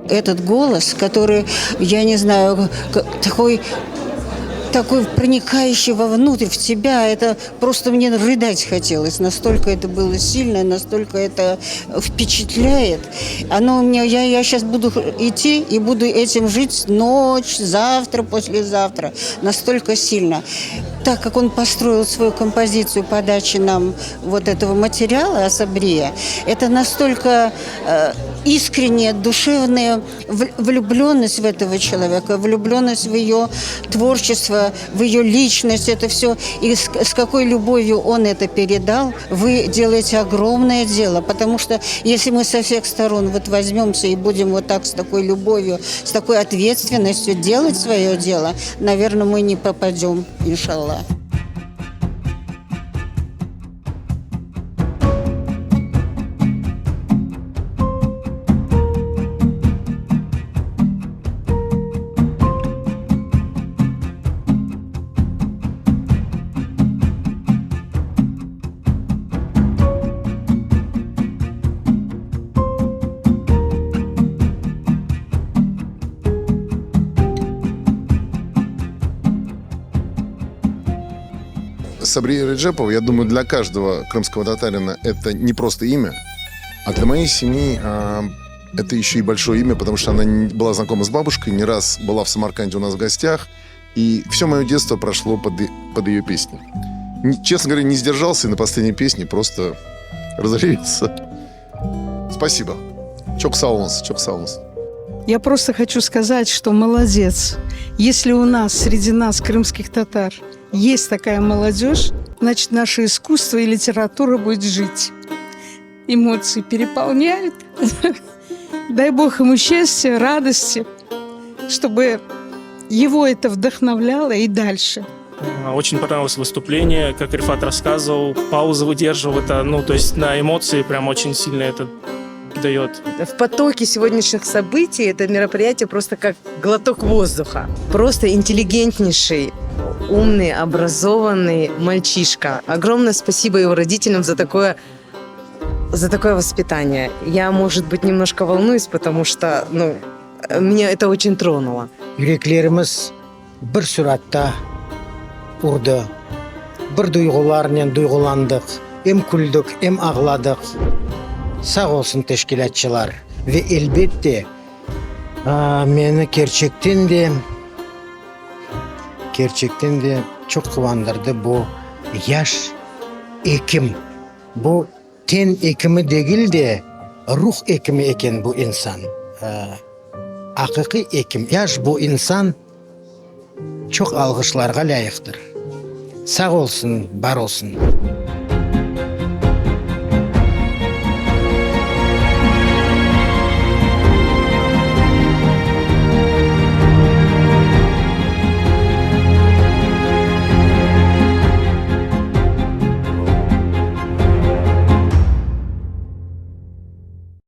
Этот голос, который, я не знаю, такой проникающий вовнутрь в тебя, это просто мне рыдать хотелось. Настолько это было сильно, настолько это впечатляет. Оно у меня, я сейчас буду идти и буду этим жить ночь, завтра, послезавтра. Настолько сильно. Так как он построил свою композицию подачи нам вот этого материала «Асабрия», это настолько искренняя, душевная влюбленность в этого человека, влюбленность в ее творчество, в ее личность, это все. И с какой любовью он это передал, вы делаете огромное дело. Потому что если мы со всех сторон вот возьмемся и будем вот так с такой любовью, с такой ответственностью делать свое дело, наверное, мы не попадем, иншаллах. Сабрия Реджепова, я думаю, для каждого крымского татарина это не просто имя, а для моей семьи это еще и большое имя, потому что она была знакома с бабушкой, не раз была в Самарканде у нас в гостях, и все мое детство прошло под ее песни. Честно говоря, не сдержался и на последней песне просто разревелся. Спасибо. Чок саунс. Я просто хочу сказать, что молодец. Если у нас, среди нас, крымских татар, есть такая молодежь, значит, наше искусство и литература будет жить. Эмоции переполняют. Дай Бог ему счастья, радости, чтобы его это вдохновляло и дальше. Очень понравилось выступление, как Рифат рассказывал, паузы выдерживал, это, то есть на эмоции прям очень сильно это дает. В потоке сегодняшних событий это мероприятие просто как глоток воздуха. Просто интеллигентнейший, умный, образованный мальчишка. Огромное спасибо его родителям за такое воспитание. Я, может быть, немножко волнуюсь, потому что, меня это очень тронуло. Yüreklerimiz bir suratda urdu. Bir duygularla duygulandık. Hem güldük, hem ağladık. Sağ olsun teşkilatçılar. Ve elbette beni gerçekten de çok kuvandırdı bu yaş ekim. Bu ten ekimi değil de ruh ekimi eken bu insan. Hakiki ekim. Yaş bu insan çok alkışlarga layıktır. Sağ olsun, var olsun.